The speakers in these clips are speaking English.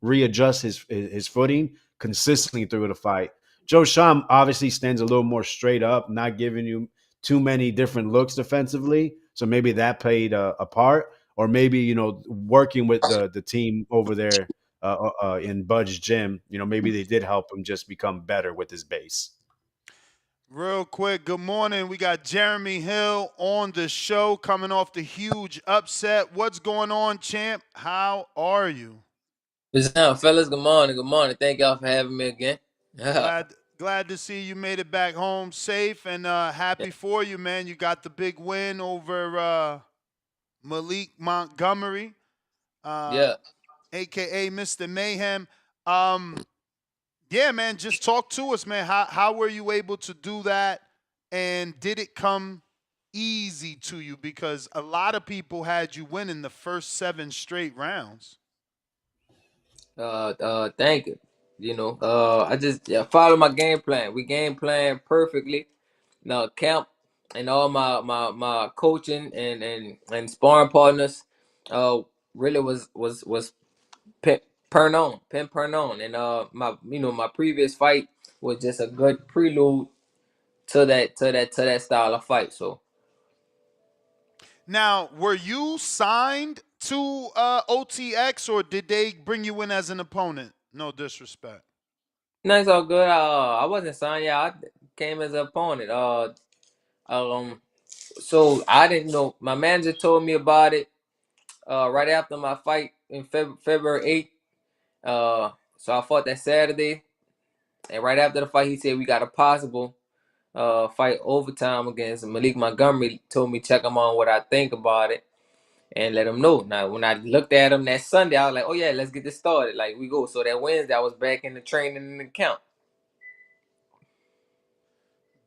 readjust his footing consistently through the fight. Joe Sham obviously stands a little more straight up, not giving you too many different looks defensively. So maybe that played a part, or maybe working with the team over there in Bud's gym. Maybe they did help him just become better with his base. Real quick, good morning. We got Jeremy Hill on the show coming off the huge upset. What's going on, champ? How are you? What's up, fellas? Good morning. Good morning. Thank y'all for having me again. Yeah. Glad to see you made it back home safe and happy for you, man. You got the big win over Malik Montgomery, uh, Yeah. aka Mr. Mayhem. Um, yeah, man, just talk to us, man. How were you able to do that? And did it come easy to you? Because a lot of people had you winning the first 7 straight rounds. Thank you. I just follow my game plan. We game plan perfectly. Now camp and all my coaching and sparring partners really was pin on. And my previous fight was just a good prelude to that style of fight. So Now, were you signed to OTX or did they bring you in as an opponent? No disrespect. no, it's all good. I wasn't signed. Yeah, I came as an opponent. Um, so I didn't know. My manager told me about it right after my fight in February 8th. So I fought that Saturday, and right after the fight, he said we got a possible fight overtime against Malik Montgomery. Told me check him on what I think about it and let him know. Now, when I looked at him that Sunday, I was like, oh yeah, let's get this started. Like we go. So that Wednesday, I was back in the training in the camp.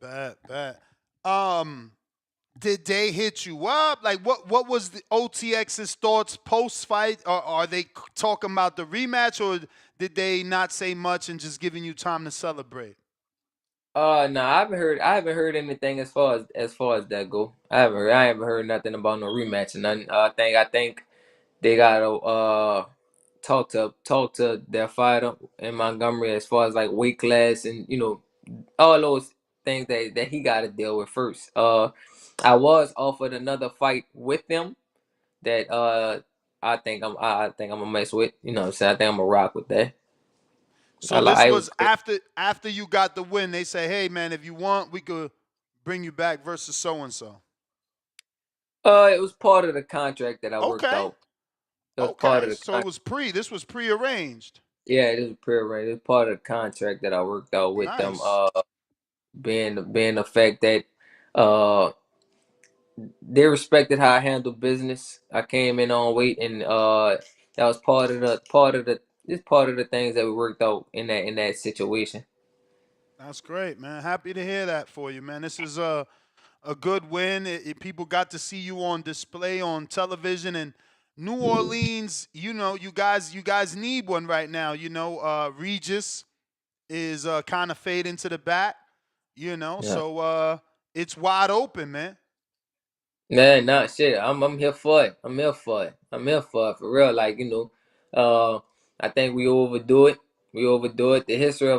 Bad. Um, did they hit you up? Like, what was the OTX's thoughts post fight? Or are they talking about the rematch, or did they not say much and just giving you time to celebrate? No, I haven't heard anything as far as that go. I haven't heard nothing about no rematch and nothing. I think they gotta talk to their fighter in Montgomery as far as like weight class and all those things that he gotta deal with first. I was offered another fight with them that I think I'm gonna mess with. You know what I'm saying? I think I'm gonna rock with that. So this It was was after you got the win. They say, hey man, if you want, we could bring you back versus so and so. it was part of the contract that I worked Okay. out. It was part Okay. of the So it contract. was this was prearranged. Yeah, it was pre-arranged. It was part of the contract that I worked out with them. Nice. Being the fact that uh they respected how I handled business. I came in on weight, and that was part of the things that we worked out in that situation. That's great, man. Happy to hear that for you, man. This is a good win. People got to see you on display on television and New Orleans. You guys need one right now. Regis is kind of fading to the back. Yeah. So it's wide open, man. Nah, nah, shit. I'm here for it. I'm here for it. I'm here for it for real. Like I think we overdo it. We overdo it. The history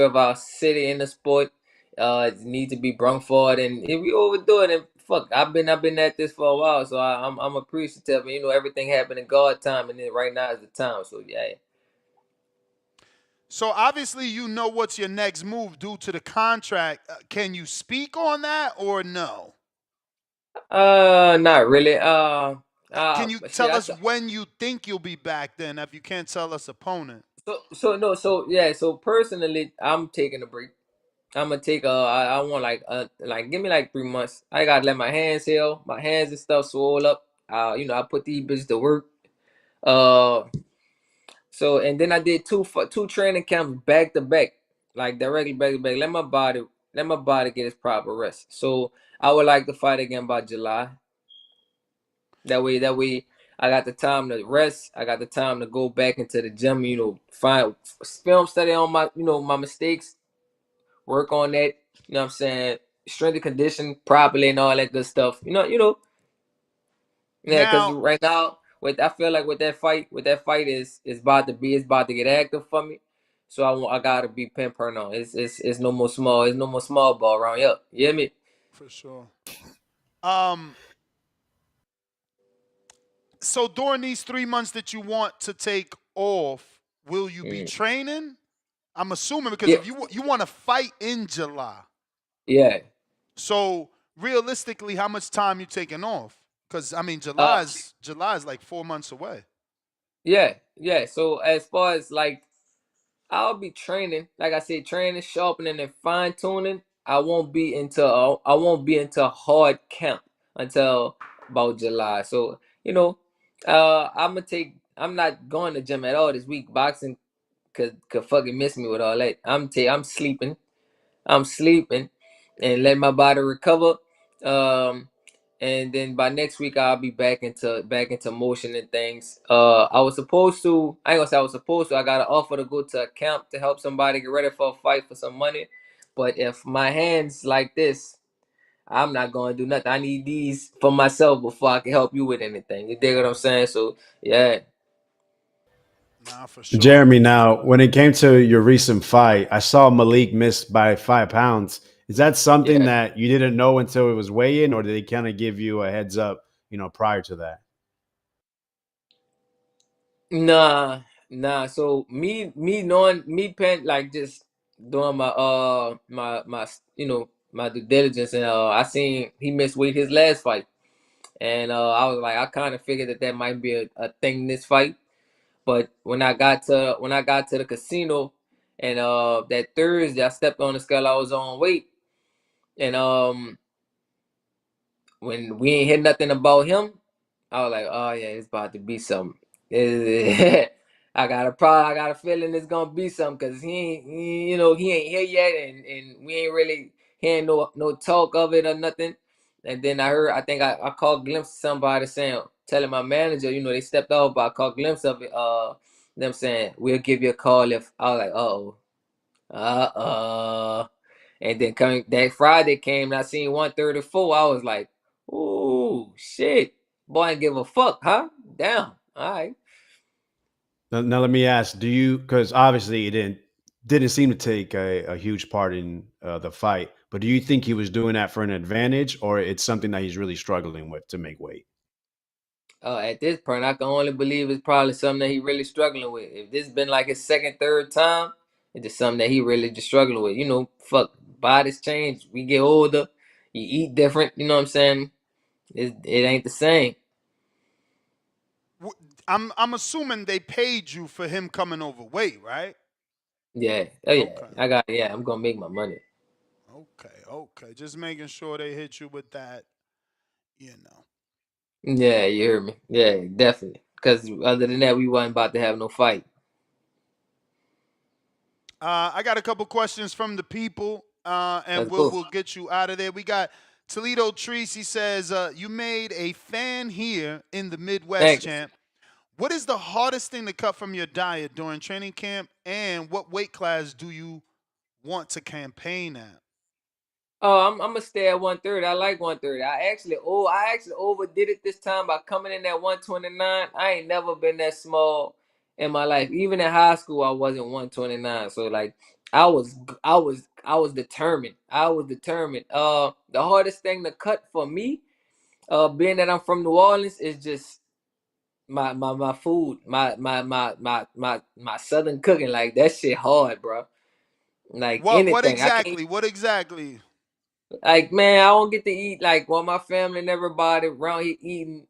of our city in the sport needs to be brung forward, and if we overdo it, and fuck, I've been at this for a while, so I'm appreciative. And, everything happened in God time, and then right now is the time. So yeah. So obviously, what's your next move due to the contract. Can you speak on that or no? Not really. Can you Shit. tell us when you think you'll be back then if you can't tell us opponent? So no, so yeah, so personally, I'm taking a break. I'm gonna take I want like give me like 3 months. I gotta let my hands heal, my hands and stuff swell up. I put these bitches to work. Uh, so and then I did two training camps back to back, like directly back to back. Let my body get its proper rest. So I would like to fight again by July. That way, I got the time to rest. I got the time to go back into the gym. Find film study on my mistakes, work on that. You know what I'm saying? Strength and condition properly and all that good stuff. Yeah, because Now, right now I feel like with that fight is about to get active for me. So I gotta be pinpoint on. It's no more small. It's no more small ball around here. You hear me? For sure. Um. So during these 3 months that you want to take off, will you be Mm. training? I'm assuming because Yeah, if you want to fight in July, yeah. so realistically, how much time you taking off? Because I mean, Uh, July is like 4 months away. yeah, yeah. So as far as like I'll be training, like I said, training, sharpening, and fine tuning. I won't be into hard camp until about July. So I'm not going to gym at all this week. Boxing could fucking miss me with all that. I'm sleeping. I'm sleeping and let my body recover. Um, and then by next week I'll be back into motion and things. I was supposed to. I ain't gonna say I was supposed to. I got an offer to go to a camp to help somebody get ready for a fight for some money. But if my hands like this, I'm not gonna do nothing. I need these for myself before I can help you with anything. You dig what I'm saying? So yeah, Nah, for sure. Jeremy, now when it came to your recent fight, I saw Malik miss by 5 pounds. Is that something yeah. that you didn't know until it was weigh-in, or did they kind of give you a heads up, prior to that? Nah. So me knowing me pen like just doing my my due diligence and I seen he missed weight his last fight and I was like I kind of figured that might be a thing this fight. But when I got to the casino and that Thursday I stepped on the scale, I was on weight and when we ain't hear nothing about him, I was like, oh yeah, it's about to be something. I got a feeling it's gonna be something because he ain't here yet, and we ain't really hearing no talk of it or nothing. And then I think I caught a glimpse of somebody telling my manager, they stepped off, but I caught a glimpse of it, them saying we'll give you a call if I was like, uh. And then coming that Friday came and I seen 134. I was like, ooh, shit. Boy, I didn't give a fuck, huh? Damn. All right. Now let me ask: do you? Because obviously it didn't seem to take a huge part in the fight, but do you think he was doing that for an advantage, or it's something that he's really struggling with to make weight? At this point, I can only believe it's probably something that he really struggling with. If this been like his second, third time, it's just something that he really just struggling with. Fuck, bodies change. We get older. You eat different. You know what I'm saying? It ain't the same. I'm assuming they paid you for him coming overweight, right? Yeah. Oh yeah. Okay. I'm gonna make my money. Okay. Just making sure they hit you with that, you know. Yeah, you heard me. Yeah, definitely. Because other than that, we wasn't about to have no fight. I got a couple questions from the people, and Let's we'll go. we'll get you out of there. We got Toledo Treese. He says, "You made a fan here in the Midwest, Thanks. champ. What is the hardest thing to cut from your diet during training camp, and what weight class do you want to campaign at?" Oh, I'm gonna stay at 130. I like 130. I actually overdid it this time by coming in at 129. I ain't never been that small in my life. Even in high school, I wasn't 129. So like, I was determined. I was determined. The hardest thing to cut for me, being that I'm from New Orleans, is just my food, my southern cooking. Like that shit hard, bro. Like What anything, I can't. exactly? What exactly? Like man, I don't get to eat like my family and everybody around here eating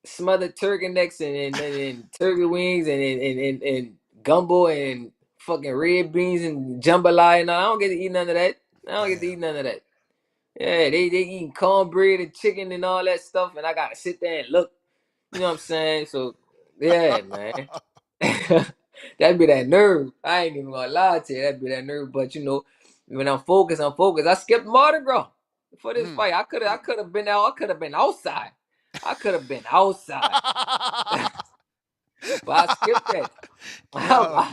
smothered turkey necks and turkey wings and gumbo and fucking red beans and jambalaya. No, I don't get to eat none of that. I don't get to Damn. eat none of that. Yeah, they eating cornbread and chicken and all that stuff, and I gotta sit there and look. You know what I'm saying? So yeah, man. That'd be that nerve. I ain't even gonna lie to you. That'd be that nerve. But when I'm focused, I'm focused. I skipped Mardi Gras for this Mm. fight. I could have been out. I could have been outside. I could have been outside. But I skipped that. Yo,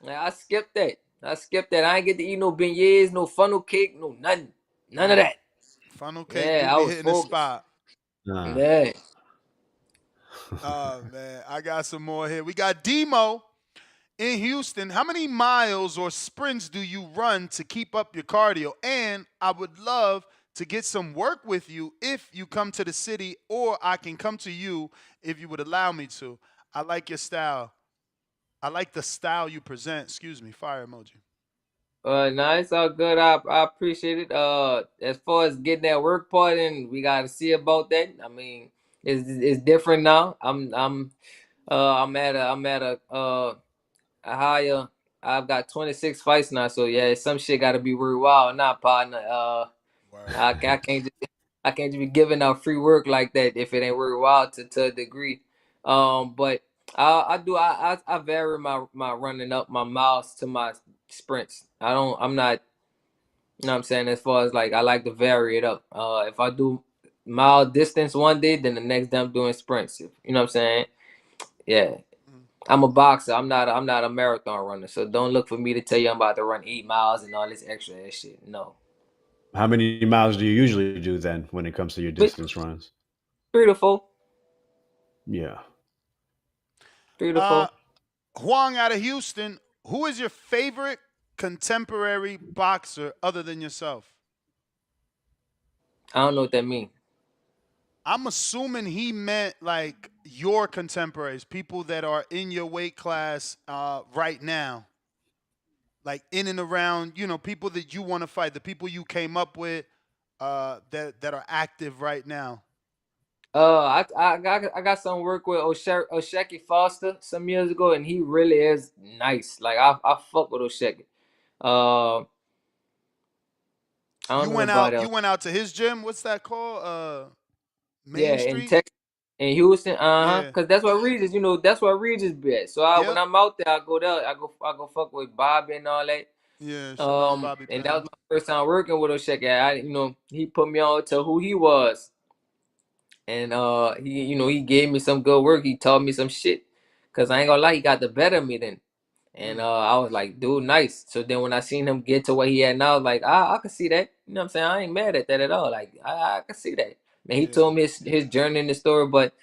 I skipped that. I skipped that. I ain't get to eat no beignets, no funnel cake, no nothing. None of that. funnel cake do Yeah, I be was hitting the focused. Uh, Yeah. Oh man, I got some more here. We got Demo in Houston. How many miles or sprints do you run to keep up your cardio? And I would love to get some work with you if you come to the city, or I can come to you if you would allow me to. I like your style. I like the style you present. Excuse me, fire emoji. No, it's all good. I appreciate it. As far as getting that work part in, we gotta see about that. I mean, it's different now. I'm at a higher. I've got 26 fights now, so yeah, some shit gotta be worthwhile now, partner. I Word. can't just be giving out free work like that if it ain't worthwhile to a degree. But I vary my running up my miles to my sprints. I'm not, you know what I'm saying, as far as like I like to vary it up. If I do mile distance one day, then the next day I'm doing sprints. You know what I'm saying? Yeah. Mm. I'm a boxer. I'm not a marathon runner. So don't look for me to tell you I'm about to run 8 miles and all this extra ass shit. No. How many miles do you usually do then when it comes to your But distance runs? 3 to 4. Yeah. Uh, 3 to 4. Huang out of Houston. Who is your favorite contemporary boxer other than yourself? I don't know what that means. I'm assuming he meant like your contemporaries, people that are in your weight class right now, like in and around, people that you want to fight, the people you came up with that are active right now. I got some work with Osheki Foster some years ago, and he really is nice. Like I fuck with Osheki. Uh, I don't You know went nobody out. else. You went out to his gym. What's that called? Yeah, Main in Street. Texas, in Houston, Yeah. cause that's where Regis be at. So when Yep. I'm out there, I go there. I go fuck with Bobby and all that. Yeah. Shout out to Bobby And that was Penn. my first time working with Osheki. He put me on to who he was. And he gave me some good work. He taught me some shit. Cause I ain't gonna lie, he got the better of me then. And Mm, I was like, dude, nice. So then when I seen him get to where he at now, I was like, I can see that. You know what I'm saying? I ain't mad at that at all. Like I can see that. Man, he yeah. told me his journey in the story, but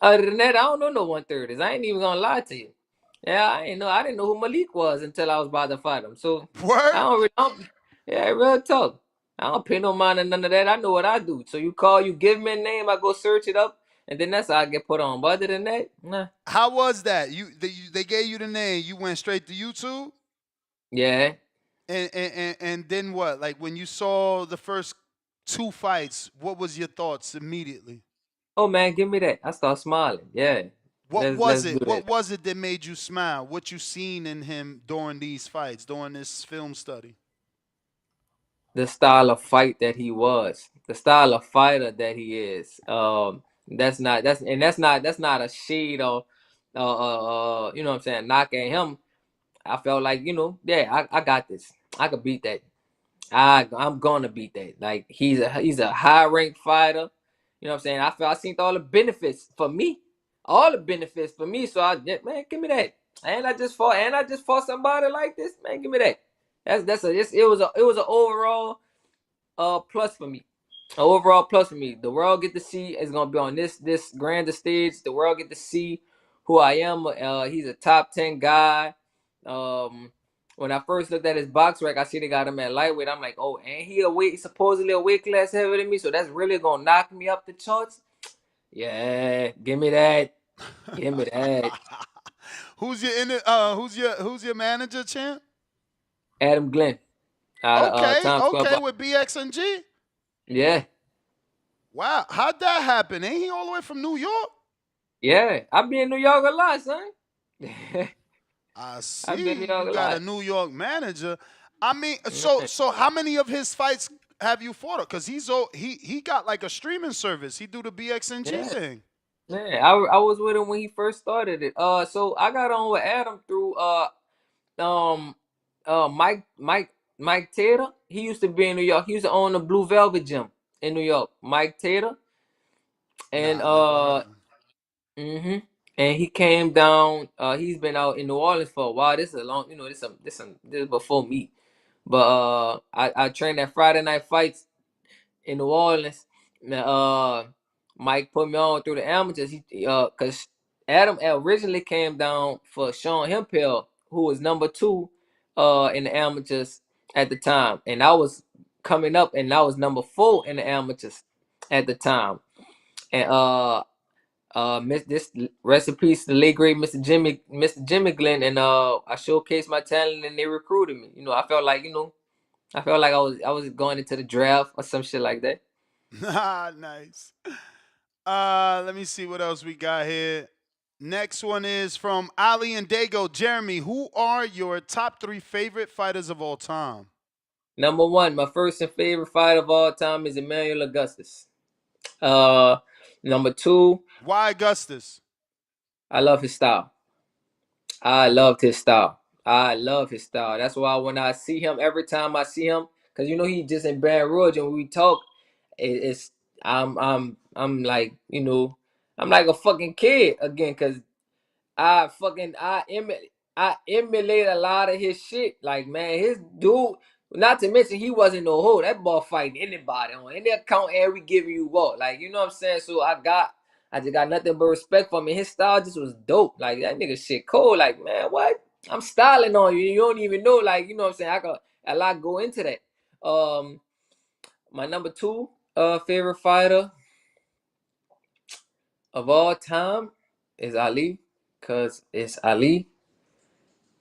other than that, I don't know no 130s. I ain't even gonna lie to you. Yeah, I didn't know who Malik was until I was about to fight him. So I Word. don't really yeah, real talk. I don't pay no mind to none of that. I know what I do. So you give me a name, I go search it up, and then that's how I get put on. But other than that, nah. How was that? They gave you the name. You went straight to YouTube, Yeah. and then what? Like when you saw the first two fights, what was your thoughts immediately? Oh man, give me that. I start smiling. Yeah. What Let's was do it? that. What was it that made you smile? What you seen in him during these fights, during this film study? The style of fight that he was, the style of fighter that he is. That's not a shade or you know what I'm saying, knock at him. I felt like, yeah, I got this. I could beat that. I'm gonna beat that. Like he's a high ranked fighter. You know what I'm saying? I seen all the benefits for me. All the benefits for me. So yeah, man, give me that. And I just fought somebody like this. Man, give me that. It was an overall plus for me. Overall plus for me. The world get to see is gonna be on this grander stage. The world get to see who I am. He's a top 10 guy. Um, when I first looked at his box rec, I see they got him at lightweight. I'm like, oh, and supposedly a weight class heavier than me, so that's really gonna knock me up the charts. Yeah, give me that. Give me that. Who's your manager, champ? Adam Glenn out of Okay, Times Square okay, Box. with BXNG. Yeah, Wow, how'd that happen? Ain't he all the way from New York? yeah. I be in New York a lot, son. I I be in New see. You York a got a lot. New York manager. I mean, so Yeah. so how many of his fights have you fought? Because he got like a streaming service. He do the BXNG Yeah. thing. Yeah, I was with him when he first started it. So I got on with Adam through um Mike Tater. He used to be in New York. He used to own the Blue Velvet Gym in New York. Mike Tater, and Nah, I never heard of him. hmm and he came down. He's been out in New Orleans for a while. This is a long, this is before me. But I trained at Friday Night Fights in New Orleans. Uh, Mike put me on through the amateurs. Cause Adam originally came down for Sean Hemphill, who was number 2 in the amateurs at the time. And I was coming up and I was number 4 in the amateurs at the time. And miss this recipes to the late great Mr. Jimmy Glenn, and I showcased my talent and they recruited me. I felt like, I felt like I was going into the draft or some shit like that. Nice. Let me see what else we got here. Next one is from Ali and Dago. Jeremy, who are your top 3 favorite fighters of all time? Number 1, my first and favorite fight of all time is Emmanuel Augustus. Uh, Number 2, Why Augustus? I love his style. I loved his style. I love his style. That's why when I see him, every time I see him, because he just in Baton Rouge and we talk, it's I'm like, I'm like a fucking kid again, because I fucking I emulate a lot of his shit. Like, man, his dude. Not to mention he wasn't no hoe. That boy fighting anybody on any account, and we giving you what, like, you know what I'm saying. So I just got nothing but respect for him. And his style just was dope. Like, that nigga shit cool. Like, man, what? I'm styling on you. You don't even know. Like, you know what I'm saying. I got a lot go into that. My number 2 favorite fighter of all time is Ali, cause it's Ali.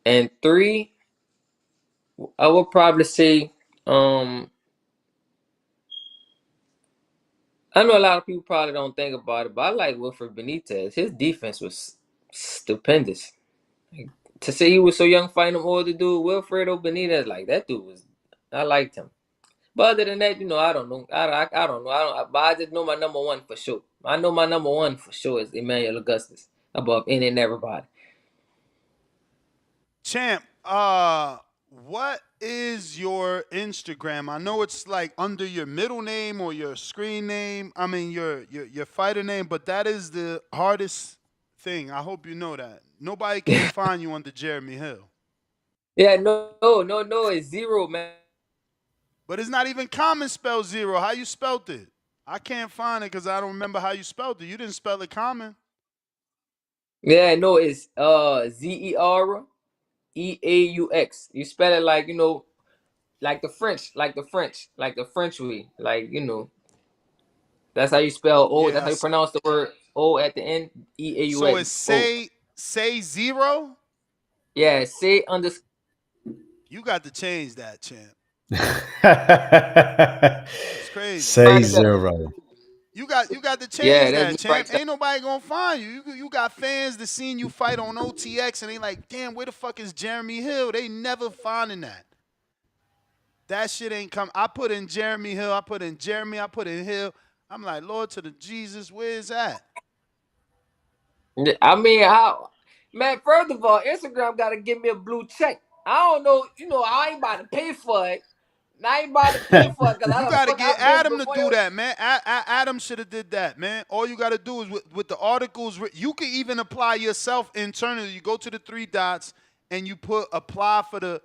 And 3, I would probably say, I know a lot of people probably don't think about it, but I like Wilfred Benitez. His defense was stupendous. Like, to say he was so young fighting him older dude, Wilfredo Benitez, like, that dude was, I liked him. But other than that, I don't know. I don't know. But I just know my number 1 for sure. I know my number 1 for sure is Emmanuel Augustus above any and everybody. Champ, what is your Instagram? I know it's like under your middle name or your screen name. I mean your fighter name, but that is the hardest thing. I hope you know that. Nobody can find you under Jeremy Hill. Yeah, no, it's zero, man. But it's not even common spell zero. How you spelled it? I can't find it because I don't remember how you spelled it. You didn't spell it common. Yeah, no, it's Zereux. You spell it like, like the French, like the French way. Like, that's how you spell O. That's Yeah. how you pronounce the word O at the end. So EAUX. it's O. say zero. Yeah, say underscore. You got to change that, champ. That's crazy. Say zero. You got to Yeah, change that's that, me right champ. there. Ain't nobody gonna find you. You got fans that seen you fight on OTX and they like, damn, where the fuck is Jeremy Hill? They never finding that. That shit ain't come. I put in Jeremy Hill. I put in Jeremy. I put in Hill. I'm like, Lord to the Jesus, where is that? I mean, how, man? First of all, Instagram got to give me a blue check. I don't know. I ain't about to pay for it. I ain't about to pay for it because You got to get I've been Adam to before. do that, man. Adam should have did that, man. All you got to do is with the articles. You can even apply yourself internally. You go to the 3 dots and you put apply for the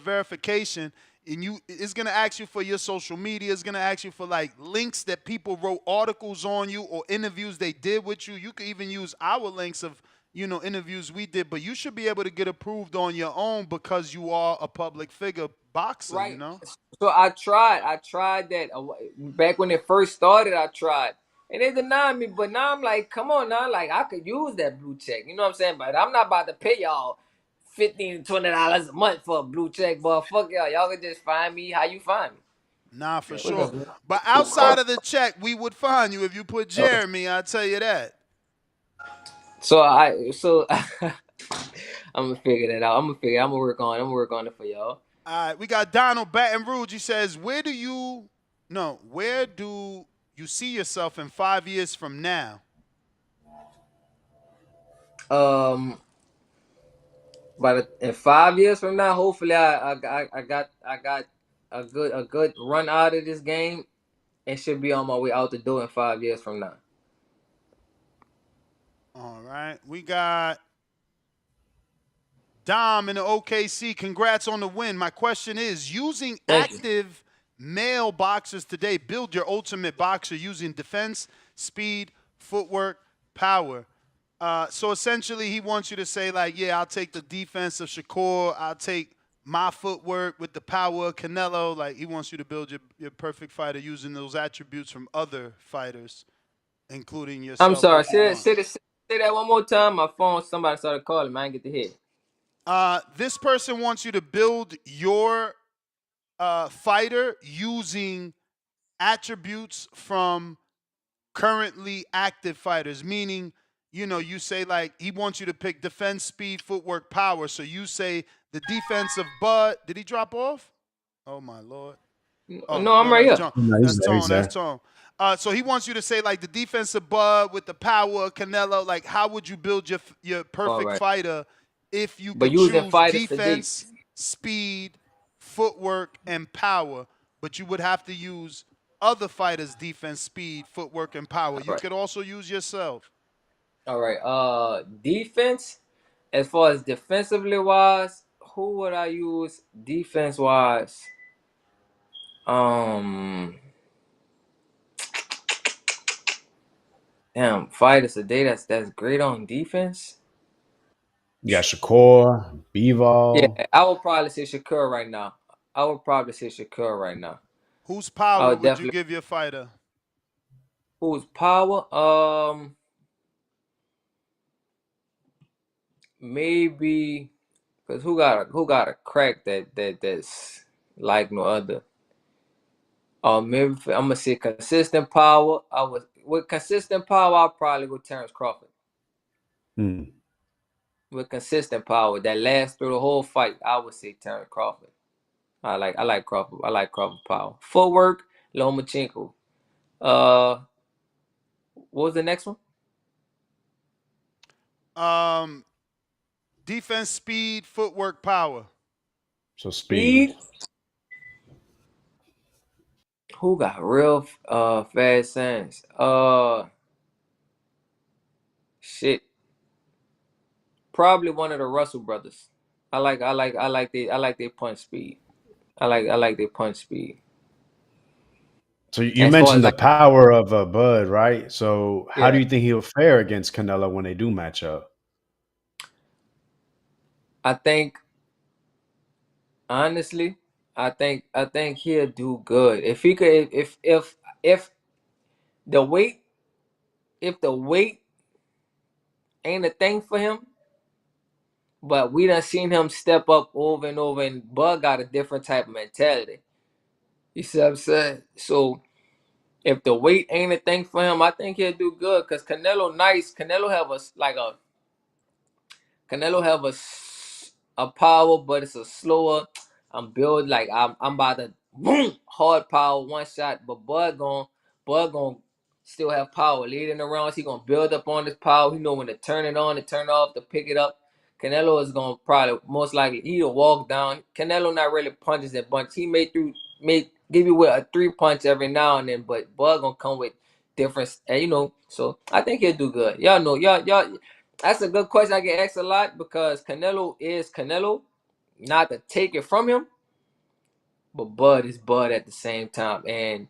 verification, and it's gonna ask you for your social media. It's gonna ask you for like links that people wrote articles on you or interviews they did with you. You can even use our links of interviews we did, but you should be able to get approved on your own because you are a public figure boxer. Right. So I tried that back when it first started. I tried, and they denied me. But now I'm like, come on now, like, I could use that blue check. You know what I'm saying? But I'm not about to pay y'all $15 to $20 a month for a blue check. But fuck y'all, y'all can just find me how you find me. Nah, for Yeah, sure. But outside of the check, we would find you if you put okay. Jeremy. I'll tell you that. So I'm gonna figure that out. I'm gonna work on. I'm gonna work on it for y'all. All right, we got Donald Baton Rouge. He says, where do you see yourself in 5 years from now? Um, but in 5 years from now, hopefully I got a good run out of this game and should be on my way out the door in 5 years from now. All right, we got Dom in the OKC. Congrats on the win. My question is, using Thank you. active male boxers today build your ultimate boxer using defense, speed, footwork, power. So essentially, he wants you to say, like, yeah, I'll take the defense of Shakur. I'll take my footwork with the power of Canelo. Like, he wants you to build your perfect fighter using those attributes from other fighters, including I'm yourself, sorry. if you want. Say that one more time. My phone. Somebody started calling me. I didn't get to hear. This person wants you to build your fighter using attributes from currently active fighters, meaning, you say, like, he wants you to pick defense, speed, footwork, power. So you say the defense of Bud. Did he drop off? Oh, my Lord. Oh, No, I'm no, right that's here. Tone. No, That's he's there. Tone. That's Tone. So he wants you to say, like, the defense of Bud with the power of Canelo. Like, how would you build your All perfect right. fighter if you But could using choose fighters today. defense, speed, footwork, and power, but you would have to use other fighters' defense, speed, footwork, and power. All You right. could also use yourself. All right. Defense. As far as defensively wise, who would I use defense wise? Um. Damn, fighters today. That's great on defense. You got Shakur, Yeah, Bivol. I would probably say Shakur right now. I would probably say Shakur right now. Whose I power would would you definitely. give your fighter? Who's power? Maybe because who got a crack that's like no other. Maybe I'm gonna say consistent power. With consistent power. I'll probably go Terrence Crawford. Hmm. With consistent power that lasts through the whole fight, I would say Terrence Crawford. I like Crawford. I like Crawford power. Footwork, Lomachenko. Uh, what was the next one? Um, Defense, speed, footwork, power. So speed. Speed. Who got real fast hands? Shit. Probably one of the Russell brothers. I like their punch speed. I like their punch speed. So you As far as mentioned the like, power of Bud, right? So how do yeah, you think he'll fare against Canelo when they do match up? I think honestly, I think he'll do good if he could. If the weight if the weight ain't a thing for him, but we done seen him step up over and over, and Bud got a different type of mentality. You see what I'm saying? So if the weight ain't a thing for him, I think he'll do good. Cause Canelo nice. Canelo have a power, but it's a slower. I'm built like I'm about to boom hard power one shot, but Bud gon' still have power. Leading the rounds, he gonna build up on his power. He know when to turn it on, to turn it off, to pick it up. Canelo is gonna probably most likely he'll walk down. Canelo not really punches and bunch. He may give you with a 3 punch every now and then, but Bud gonna come with different, So I think he'll do good. Y'all know, y'all. That's a good question. I get asked a lot because Canelo is Canelo. Not to take it from him, but Bud is Bud at the same time. And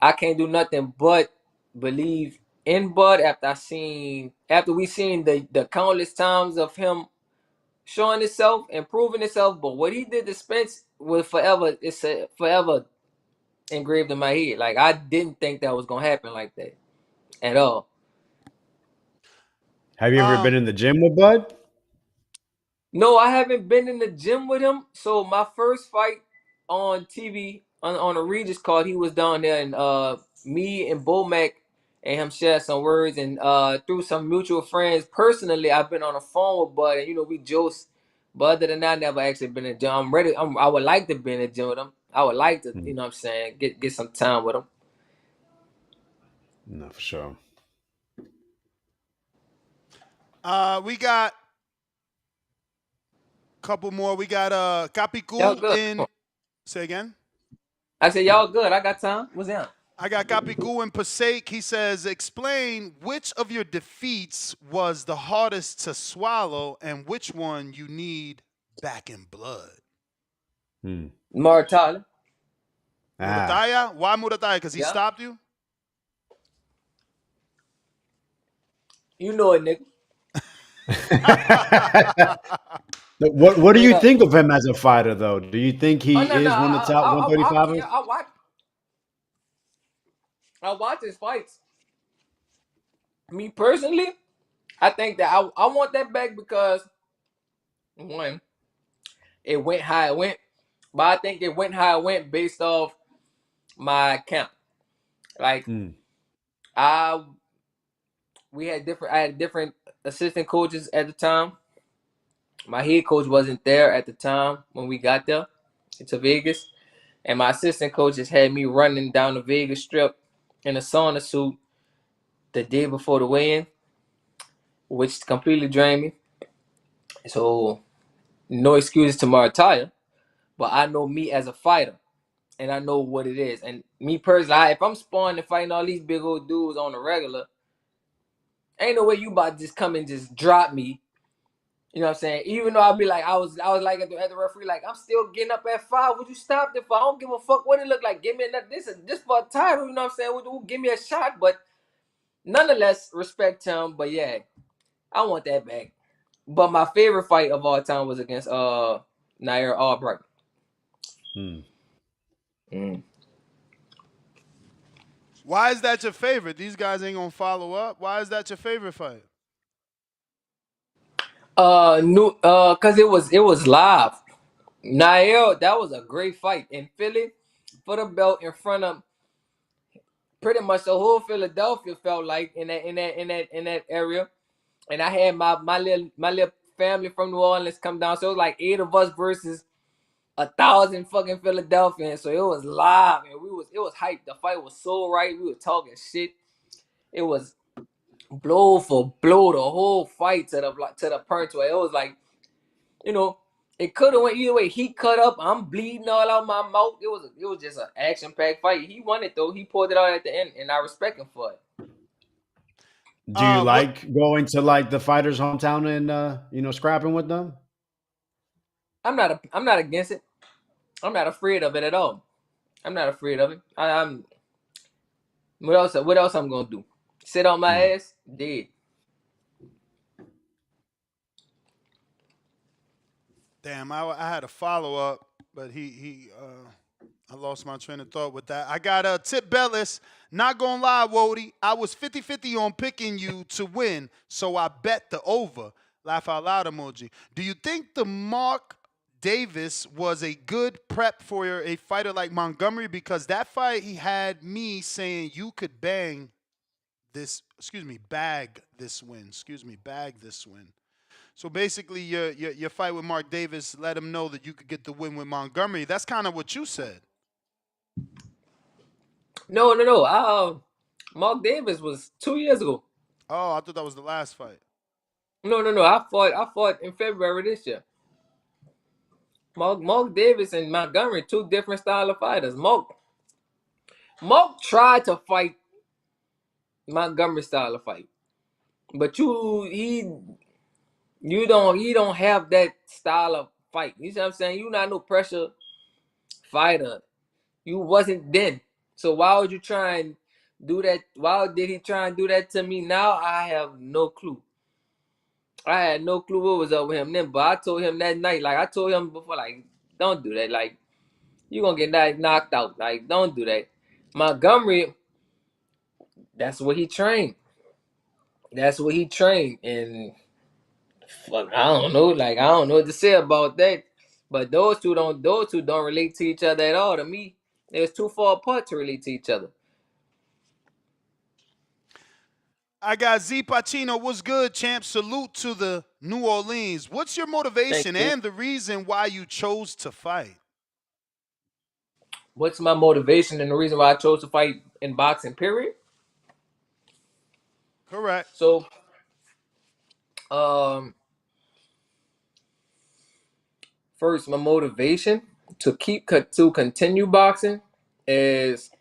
I can't do nothing but believe in Bud after we seen the countless times of him showing himself and proving himself. But what he did to Spence will forever engraved in my head. Like I didn't think that was gonna happen like that at all. Have you ever been Um, in the gym with Bud? No, I haven't been in the gym with him. So my first fight on TV on a Regis card, he was down there, and me and Bomac and him shared some words, and through some mutual friends. Personally, I've been on the phone with Bud, and we just. But other than that, I never actually been in the gym. I'm ready. I would like to be in the gym with him. I would like to, Hmm. what I'm saying, get some time with him. No, for sure. we got a couple more. We got Y'all Capicu good? in. Say again. I said y'all good. I got time. What's that? I got Capicu in Passaic. He says, explain which of your defeats was the hardest to swallow and which one you need back in blood. Hmm. Mark Tyler. Ah. Murataya? Why Murataya? Because he Yeah, stopped you? you know it, nigga. What do Straight you up. think of him as a fighter, though? Do you think Oh he no, no, is one of the top yeah, 135ers? I watch his fights. Me personally, I think that I want that back because one, it went how it went, but I think it went how it went based off my camp. Like Mm. I, I had different assistant coaches at the time. My head coach wasn't there at the time when we got there to Vegas, and my assistant coaches had me running down the Vegas Strip in a sauna suit the day before the weigh-in, which completely drained me. So no excuses to my attire, but I know me as a fighter, and I know what it is. And me personally, if I'm sparring and fighting all these big old dudes on the regular, ain't no way you about to just come and just drop me. You know what I'm saying? Even though I'd be like, I was like at the referee, like I'm still getting up at 5. Would you stop it? I don't give a fuck what it look like. Give me this for a title. You know what I'm saying? Give me a shot, but nonetheless, respect him. But yeah, I want that back. But my favorite fight of all time was against Nair Albright. Mm. Mm. Why is that your favorite? These guys ain't gonna follow up. Why is that your favorite fight? Cause it was live. Nair, that was a great fight in Philly for the belt in front of pretty much the whole Philadelphia felt like in that area. And I had my little family from New Orleans come down. So it was like 8 of us versus 1,000 fucking Philadelphians. So it was live and it was hype. The fight was so right. We were talking shit. It was blow for blow the whole fight to the punch where it was like, you know, it could have went either way. He cut up, I'm bleeding all out my mouth. It was just an action packed fight. He won it though. He pulled it out at the end, and I respect him for it. Do you What like going to like the fighter's hometown and scrapping with them? I'm not against it. I'm not afraid of it at all. I'm not afraid of it. I'm what else I'm gonna do? Sit on my Mm. ass? Dead. Damn, I had a follow up, but I lost my train of thought with that. I got Tip Bellis. Not gonna lie, Wody. I was 50-50 on picking you to win, so I bet the over. Laugh out loud emoji. Do you think the Mark Davis was a good prep for a fighter like Montgomery? Because that fight, he had me saying you could bang this, bag this win. Bag this win. So basically, your fight with Mark Davis let him know that you could get the win with Montgomery. That's kind of what you said. No, no, no. Mark Davis was 2 years ago. Oh, I thought that was the last fight. No, no, no. I fought in February this year. Mark Davis and Montgomery, two different style of fighters. Mark tried to fight Montgomery style of fight, but you don't have that style of fight. You see what I'm saying? You not no pressure fighter. You wasn't then. So why would you try and do that? Why did he try and do that to me now? I have no clue. I had no clue what was up with him then, but I told him that night, like I told him before, like, don't do that. Like, you gonna get that knocked out. Like, don't do that. Montgomery, that's what he trained. That's what he trained. And fuck, I don't know. Like, I don't know what to say about that. But those two don't relate to each other at all. To me, it's too far apart to relate to each other. I got Z Pacino. What's good, champ? Salute to the New Orleans. What's your Thank motivation you. and the reason why you chose to fight? What's my motivation and the reason why I chose to fight in boxing, period? Correct. So, um, first, my motivation to continue boxing is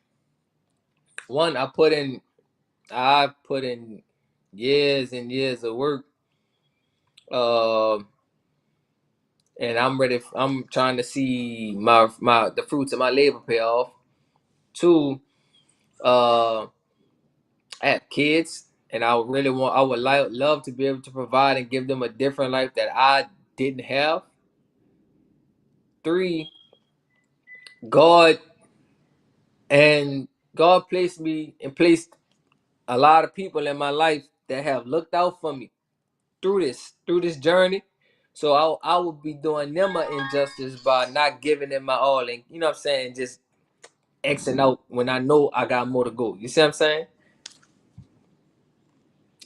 one. I put in years and years of work, um, and I'm ready. I'm trying to see my the fruits of my labor pay off. Two, I have kids, and I would love to be able to provide and give them a different life that I didn't have. Three, God and God placed a lot of people in my life that have looked out for me through this journey. So I would be doing them an injustice by not giving them my all, and you know what I'm saying, just Xing out when I know I got more to go. You see what I'm saying?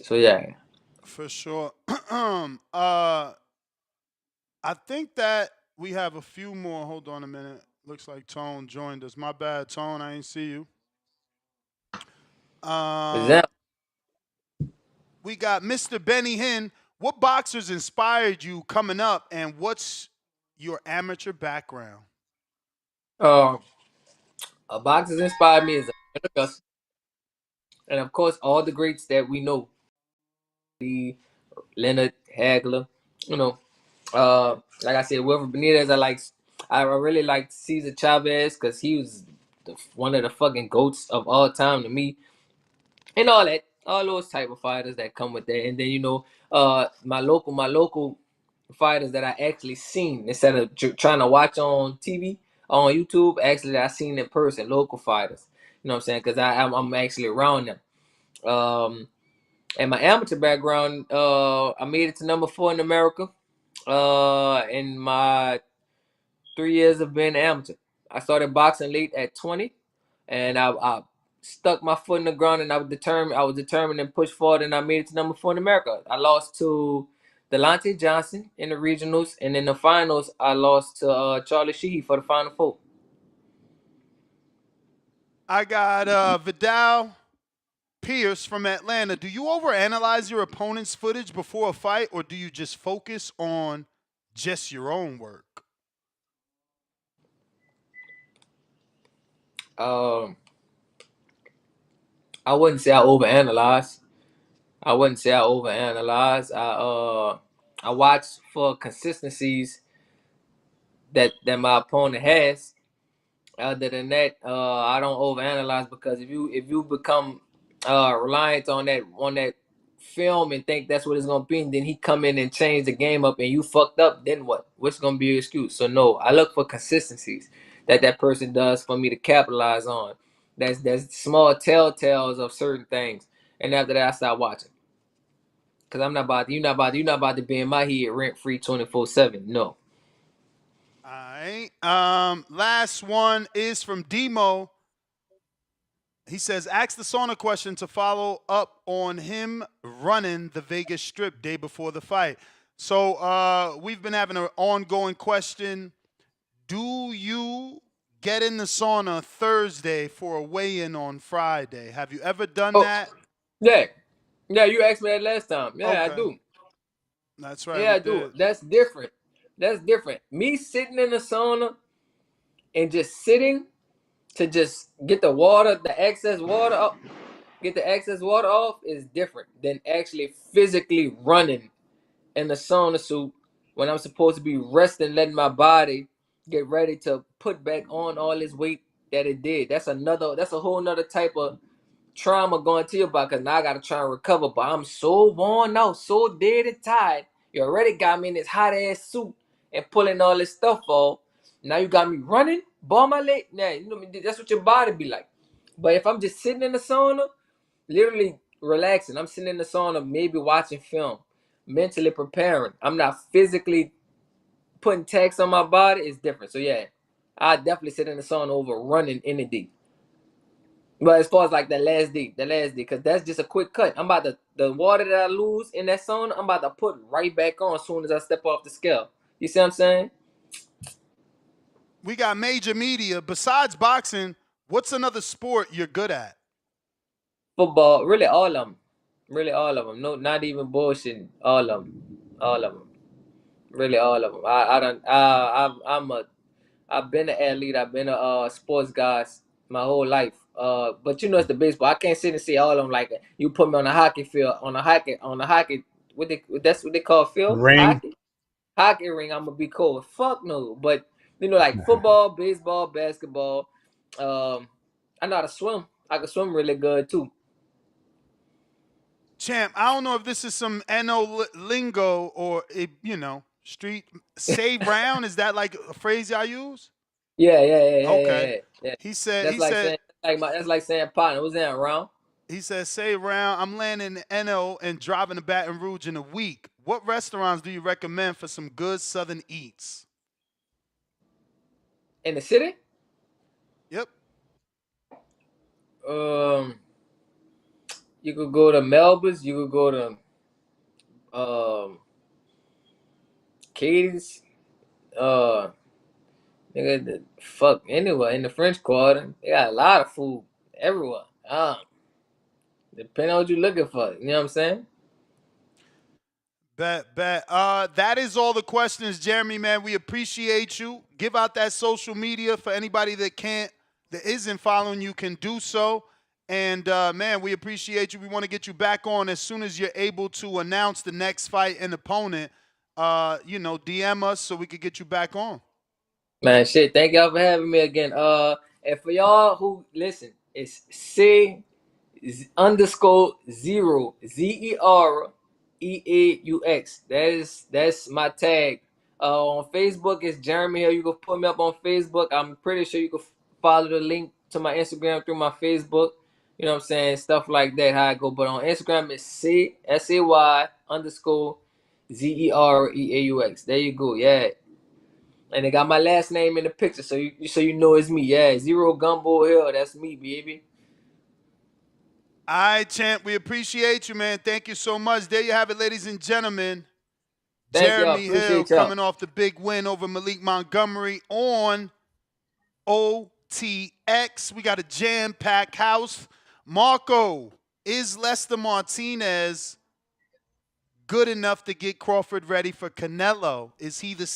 So yeah. For sure. I think that we have a few more. Hold on a minute. Looks like Tone joined us. My bad, Tone. I ain't see you. Example. We got Mr. Benny Hinn. What boxers inspired you coming up, and what's your amateur background? Uh, a box has inspired me as a and of course all the greats that we know, the Leonard Hagler, you know, like I said, Wilfred Benitez. I really liked Cesar Chavez because he was one of the fucking goats of all time to me, and all those type of fighters that come with that. And then my local fighters that I actually seen instead of trying to watch on TV on YouTube. Actually, I seen in person, local fighters. You know what I'm saying? Because I'm actually around them. And my amateur background, I made it to number 4 in America. In my 3 years of being an amateur, I started boxing late at 20, and I stuck my foot in the ground, and I was determined and pushed forward, and I made it to number 4 in America. I lost to Delonte Johnson in the regionals, and in the finals, I lost to Charlie Sheehy for the final 4. I got Vidal Pierce from Atlanta. Do you overanalyze your opponent's footage before a fight, or do you just focus on just your own work? Um, I wouldn't say I overanalyze. I watch for consistencies that my opponent has. Other than that, I don't overanalyze, because if you become reliant on that film and think that's what it's gonna be, and then he come in and change the game up and you fucked up, then what? What's gonna be your excuse? So no, I look for consistencies that person does for me to capitalize on. That's small telltales of certain things, and after that I start watching. Cause you're not about to be in my head rent free 24/7. No. All right. Last one is from Demo. He says, ask the sauna question to follow up on him running the Vegas Strip day before the fight. So we've been having an ongoing question. Do you get in the sauna Thursday for a weigh-in on Friday? Have you ever done Oh that? yeah, yeah. You asked me that last time. Yeah, I Okay. do. That's right, Yeah, we I do. did. That's different. That's different. Me sitting in the sauna and just sitting to just get the excess water off is different than actually physically running in the sauna suit when I'm supposed to be resting, letting my body get ready to put back on all this weight that it did. That's a whole nother type of trauma going to your body, because now I got to try and recover. But I'm so worn out, so dead and tired. You already got me in this hot ass suit and pulling all this stuff off. Now you got me running, ball my leg. Nah, you know that's what your body be like. But if I'm just sitting in the sauna, literally relaxing, I'm sitting in the sauna, maybe watching film, mentally preparing. I'm not physically putting tax on my body. It's different. So yeah, I definitely sit in the sauna over running in the deep. But as far as like the last D, because that's just a quick cut. The water that I lose in that sauna, I'm about to put right back on as soon as I step off the scale. You see what I'm saying? We got major media. Besides boxing, what's another sport you're good at? Football, really all of them, really all of them. No, not even bullshitting. All of them, really all of them. I don't. I've been an athlete. I've been a sports guy my whole life. But it's the baseball. I can't sit and see all of them like you put me on a hockey field, on a hockey. That's what they call field Ring. hockey ring. I'm gonna be cold. Fuck no. But like football, baseball, basketball. Um, I know how to swim. I can swim really good too. Champ, I don't know if this is some NO lingo or, street. Say round, is that like a phrase y'all use? Okay. Yeah. He said, That's he like said, saying that's like saying partner. What's that around? he said, say round, I'm landing in NO and driving to Baton Rouge in a week. What restaurants do you recommend for some good Southern eats? In the city? Yep. Um, you could go to Melba's. You could go to Katie's. Uh, nigga, fuck anywhere in the French Quarter. They got a lot of food everywhere. Depending on what you're looking for. You know what I'm saying? Bet. That is all the questions, Jeremy, man. We appreciate you. Give out that social media for anybody that isn't following you can do so. And, man, we appreciate you. We want to get you back on as soon as you're able to announce the next fight and opponent. DM us so we could get you back on. Man, shit. Thank y'all for having me again. And for y'all who listen, it's C underscore zero ZEREAUX. That's my tag. On Facebook, it's Jeremy Hill. You can put me up on Facebook. I'm pretty sure you can follow the link to my Instagram through my Facebook. You know what I'm saying? Stuff like that, how I go. But on Instagram, it's SAY underscore ZEREAUX. There you go. Yeah. And they got my last name in the picture, so you know it's me. Yeah, Zero Gumbo Hill. That's me, baby. All right, champ. We appreciate you, man. Thank you so much. There you have it, ladies and gentlemen. Thank y'all. Jeremy Hill Appreciate y'all. coming off the big win over Malik Montgomery on OTX. We got a jam-packed house. Marco, is Lester Martinez good enough to get Crawford ready for Canelo? Is he the